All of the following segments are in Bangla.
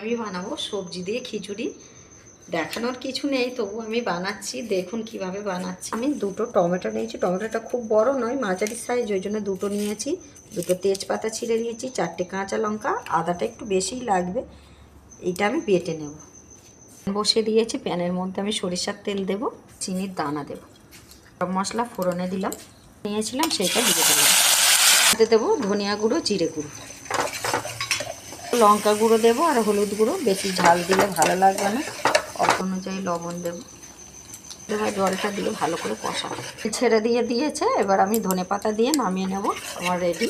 আমি বানাবো সবজি দিয়ে খিচুড়ি। দেখানোর কিছু নেই, তবু আমি বানাচ্ছি, দেখুন কিভাবে বানাচ্ছি। আমি দুটো টমেটো নিয়েছি, টমেটোটা খুব বড় নয়, মাঝারি সাইজ, ওই জন্য দুটো নিয়েছি। দুটো তেজপাতা ছিঁড়ে নিয়েছি, 4টে কাঁচা লঙ্কা, আদাটা একটু বেশিই লাগবে। এইটা আমি বেটে নেব। বসিয়ে দিয়েছি, প্যানের মধ্যে আমি সরিষার তেল দেব, চিনির দানা দেব, সব মশলা ফোড়নে দিলাম, নিয়েছিলাম সেটা দিয়ে দিলাম। এতে দেবো ধনিয়া গুঁড়ো, জিরে গুঁড়ো, লঙ্কা গুঁড়ো দেবো আর হলুদ গুঁড়ো। বেশি ঝাল দিলে ভালো লাগবে না, অল্প অনুযায়ী লবণ দেবো। এবার জলটা দিয়ে ভালো করে কষাবো। ছেড়ে দিয়েছে, এবার আমি ধনেপাতা দিয়ে নামিয়ে নেব। আমার রেডি।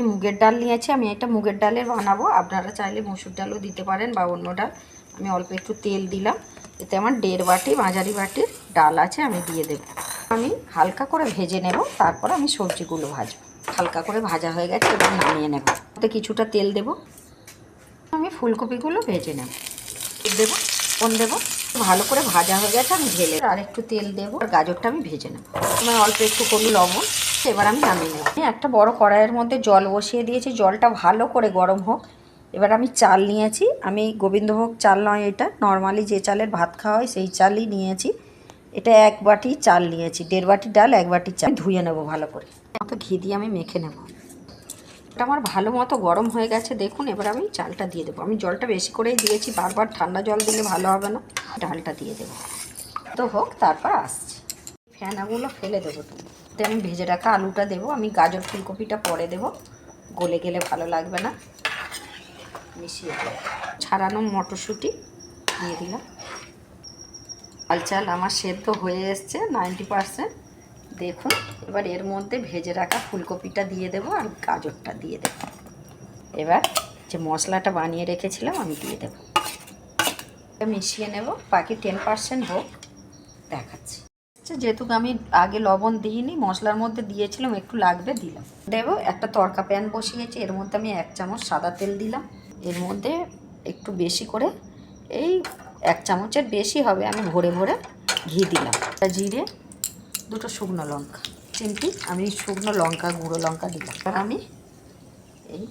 মুগের ডাল নিয়েছি, আমি এটা মুগের ডালের বানাবো। আপনারা চাইলে মসুর ডালও দিতে পারেন বা অন্য ডাল। আমি অল্প একটু তেল দিলাম, এতে আমার 1.5 বাটি মাঝারি বাটির ডাল আছে, আমি দিয়ে দেবো। আমি হালকা করে ভেজে নেব, তারপর আমি সবজিগুলো ভাজবো। হালকা করে ভাজা হয়ে গেছে, এবার নামিয়ে নেব। ওতে কিছুটা তেল দেবো, আমি ফুলকপিগুলো ভেজে নেব। দেবো, কোন দেবো, ভালো করে ভাজা হয়ে গেছে, আমি ঢেলে আর একটু তেল দেবো। আর গাজরটা আমি ভেজে নেব, আমি অল্প একটু করলে লবণ। এবার আমি নামিয়ে নেব। আমি একটা বড় কড়াইয়ের মধ্যে জল বসিয়ে দিয়েছি, জলটা ভালো করে গরম হোক। এবার আমি চাল নিয়েছি, আমি গোবিন্দভোগ চাল নয়, এটা নর্মালি যে চালের ভাত খাওয়া হয় সেই চালই নিয়েছি। এটা 1 বাটি চাল নিয়েছি, 1.5 বাটি ডাল, 1 বাটি চাল। ধুয়ে নেব ভালো করে, মতো ঘি দিয়ে আমি মেখে নেব। এটা আমার ভালো মতো গরম হয়ে গেছে, দেখুন। এবার আমি চালটা দিয়ে দেবো। আমি জলটা বেশি করেই দিয়েছি, বারবার ঠান্ডা জল দিলে ভালো হবে না। ডালটা দিয়ে দেবো তো হোক, তারপর আসছি। ফেনাগুলো ফেলে দেবো তুমি। আমি ভেজে রাখা আলুটা দেবো, আমি গাজর ফুলকপিটা পরে দেবো, গলে গেলে ভালো লাগবে না। মিশিয়ে দেবো। ছাড়ানো মটরশুঁটি দিয়ে দিলাম। লাল চাল আমার সেদ্ধ হয়ে এসছে 90%, দেখুন। এবার এর মধ্যে ভেজে রাখা ফুলকপিটা দিয়ে দেবো আর গাজরটা দিয়ে দেবো। এবার যে মশলাটা বানিয়ে রেখেছিলাম আমি দিয়ে দেবো, মিশিয়ে নেব। বাকি 10% হোক, দেখাচ্ছি। যেহেতু আমি আগে লবণ দিইনি, মশলার মধ্যে দিয়েছিলাম, একটু লাগবে, দিলাম। দেবো। একটা তড়কা প্যান বসিয়েছি, এর মধ্যে আমি 1 চামচ সাদা তেল দিলাম। এর মধ্যে একটু বেশি করে, এই 1 চামচের বেশি হবে, আমি ভরে ভরে ঘি দিলাম। জিরে, 2টো শুকনো লঙ্কা, 3টি আমি শুকনো লঙ্কা, গুঁড়ো লঙ্কা দিলাম। আর আমি এই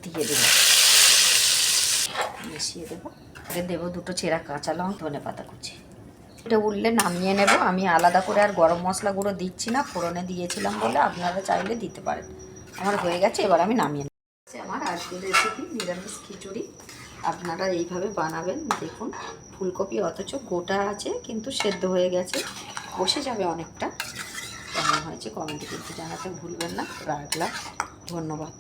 দিয়ে দিলাম, মিশিয়ে দেবো। দেবো 2টো চেরা কাঁচা লঙ্কা, ধনেপাতা কুচি। এটা উঠলে নামিয়ে নেব। আমি আলাদা করে আর গরম মশলা গুঁড়ো দিচ্ছি না, ফোড়নে দিয়েছিলাম বলে, আপনারা চাইলে দিতে পারেন। আমার হয়ে গেছে, এবার আমি নামিয়ে নেব। আমার আজকের রেসিপি নিরামিষ খিচুড়ি, আপনারা এইভাবে বানাবেন। দেখুন, ফুলকপি অথচ গোটা আছে, কিন্তু সেদ্ধ হয়ে গেছে, বসে যাবে অনেকটা। কেমন হয়েছে কমেন্টে কিন্তু জানাতে ভুলবেন না। রাখলাম, ধন্যবাদ।